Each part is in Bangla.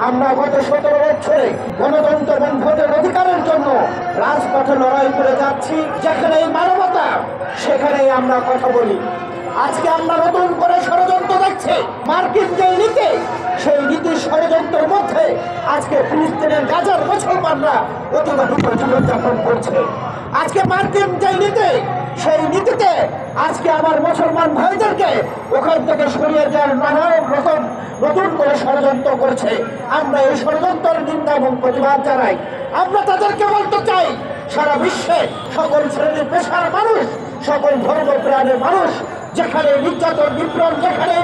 আমরা গত 17 বছরে গণতন্ত্র এবং ভোটের অধিকারের জন্য রাজপথে লড়াই করে যাচ্ছি। যেখানে মানবতা সেখানেই আমরা কথা বলি। আজকে আমরা নতুন করে ষড়যন্ত্র দেখছি। মার্কিন যে নীতি, সেই নীতির ষড়যন্ত্রের মধ্যে আজকে ফিলিস্তিনের গাজার মুসলমানরা অতিবাহিত জীবনযাপন করছে। আজকে মার্কিন যে নীতি, সেই নীতিতে আজকে আমার মুসলমান ভাইদেরকে ওখান থেকে সরিয়ে দেওয়ার নানান রকম নতুন করে ষড়যন্ত্র করছে। আমরা এই ষড়যন্ত্রের নিন্দা এবং প্রতিবাদ জানাই। আমরা তাদেরকে বলতে চাই, সারা বিশ্বে সকল শ্রেণী পেশার মানুষ, সকল ধর্মপ্রাণের মানুষ, যেখানে নির্যাতন নিপীড়ন, যেখানে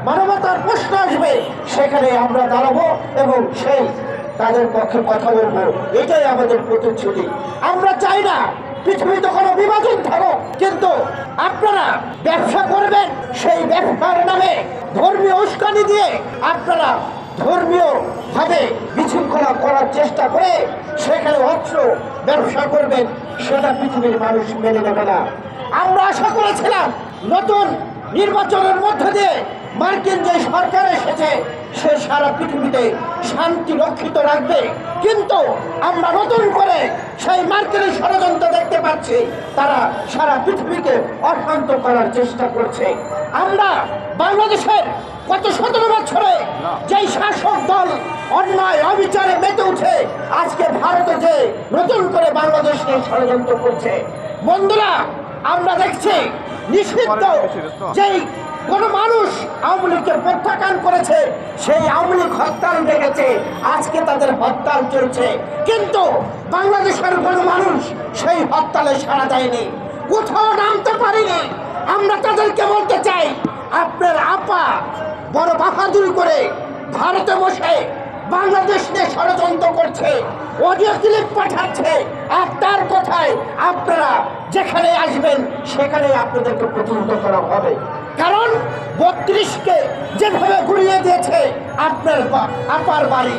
মানবতার প্রশ্ন আসবে, সেখানে আমরা দাঁড়াবো এবং সেই তাদের পক্ষে কথা বলবো। এটাই আমাদের প্রতিশ্রুতি। আমরা চাই না পৃথিবীতে কোনো বিভাজন থাকুক, কিন্তু আপনারা ব্যবসা করবেন, সেই ব্যবসার নামে ধর্মীয় উস্কানি দিয়ে আপনারা ধর্মীয় ভাবে বিশৃঙ্খলা করার চেষ্টা করে সেখানে অস্ত্র ব্যবসা করবেন, সেটা পৃথিবীর মানুষ মেনে নেবে না। আমরা আশা করেছিলাম নতুন নির্বাচনের মধ্য দিয়ে মার্কিন যে সরকার এসেছে সে সারা পৃথিবীতে শান্তি রক্ষিত রাখবে, কিন্তু আমরা নতুন করে সেই মার্কিনের ষড়যন্ত্র দেখতে পাচ্ছি। তারা সারা পৃথিবীকে অশান্ত করার চেষ্টা করছে। আমরা বাংলাদেশের গত 17 বছরে যেই শাসক দল অন্যায় অবিচারে মেতে উঠে আজকে ভারতে যে নতুন করে বাংলাদেশ নিয়ে ষড়যন্ত্র করছে, বন্ধুরা আমরা দেখছি নিষিদ্ধ যেই কোন মানুষ আওয়ামী লীগকে প্রত্যাখ্যান করেছে, সেই আওয়ামী লীগ হরতাল ডেকেছে, আজকে তাদের হরতাল চলছে, কিন্তু বাংলাদেশের কোন মানুষ সেই হরতালে সাড়া দেয়নি, কোথাও নামতে পারেনি। আমরা তাদেরকে বলতে চাই, আপনার আপা বড় বাহাদুরি করে ভারতে বসে বাংলাদেশ নিয়ে ষড়যন্ত্র করছে, অডিও ক্লিপ পাঠাচ্ছে, আর তার কথায় আপনারা যেখানে আসবেন সেখানে আপনাদেরকে প্রতিহত করা হবে। কারণ 32কে যেভাবে ঘুরিয়ে দিয়েছে আপনার আপার বাড়ি,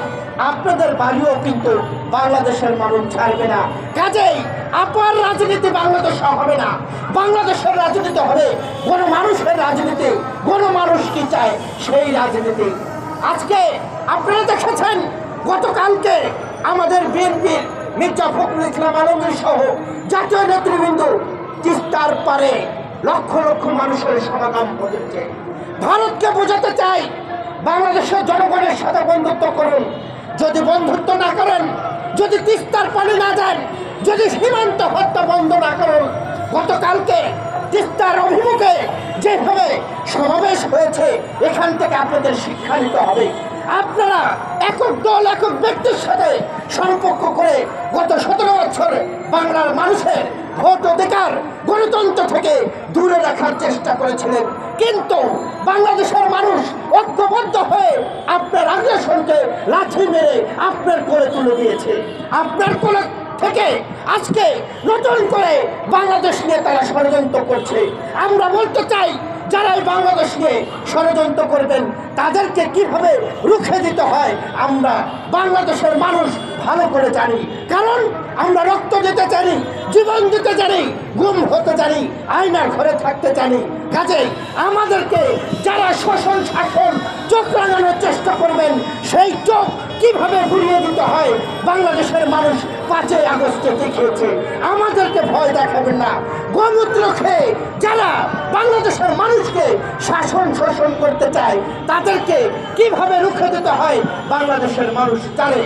আপনাদের বাড়িও কিন্তু বাংলাদেশের মানুষ ছাড়বে না। কাজেই আপার রাজনীতি বাংলাদেশে হবে না, বাংলাদেশের রাজনীতি হবে গণমানুষের রাজনীতি। গণমানুষ কি চায় সেই রাজনীতি। আজকে আপনারা দেখেছেন গতকালকে আমাদের বিএনপির মির্জা ফখরুল ইসলাম আলমগীর সহ জাতীয় নেতৃবৃন্দ তিস্তার পারে লক্ষ লক্ষ মানুষের সমাগম করেছে। ভারতকে বোঝাতে চাই, বাংলাদেশের জনগণের সাথে বন্ধুত্ব করুন। যদি বন্ধুত্ব না করেন, যদি তিস্তার পানি না দেন, যদি সীমান্ত হত্যা বন্ধ না করেন, গতকালকে তিস্তার অভিমুখে যেভাবে সমাবেশ হয়েছে, এখান থেকে আপনাদের শিক্ষা নিতে হবে। আপনারা একক দল একক ব্যক্তির সাথে সম্পর্ক করে গত 17 বছর বাংলার মানুষের ভোট অধিকার গণতন্ত্র থেকে দূরে রাখার চেষ্টা করেছিলেন, কিন্তু বাংলাদেশের মানুষ ঐক্যবদ্ধ হয়ে আপনার আগ্রাসনকে লাঠি মেরে আপনার কোলে তুলে দিয়েছে। আপনার কোলে থেকে আজকে নতুন করে বাংলাদেশ নিয়ে তারা ষড়যন্ত্র করছে। আমরা বলতে চাই, যারা এই বাংলাদেশ নিয়ে ষড়যন্ত্র করবেন তাদেরকে কিভাবে রুখে দিতে হয় আমরা বাংলাদেশের মানুষ ভালো করে জানি। কারণ আমরা রক্ত দিতে জানি, জীবন দিতে জানি, গুম হতে জানি, আয়নার ঘরে থাকতে জানি। কাজেই আমাদেরকে যারা শোষণ শাসন চোখ রাঙানোর চেষ্টা করবেন, সেই চোখ কিভাবে ঘুরিয়ে দিতে হয় বাংলাদেশের মানুষ 5ই আগস্টে দেখিয়েছে। আমাদেরকে ভয় দেখাবেন না। গোমূত্র খেয়ে যারা বাংলাদেশের মানুষকে শাসন শোষণ করতে চায়, তাদেরকে কিভাবে রুখে দিতে হয় বাংলাদেশের মানুষ জানে।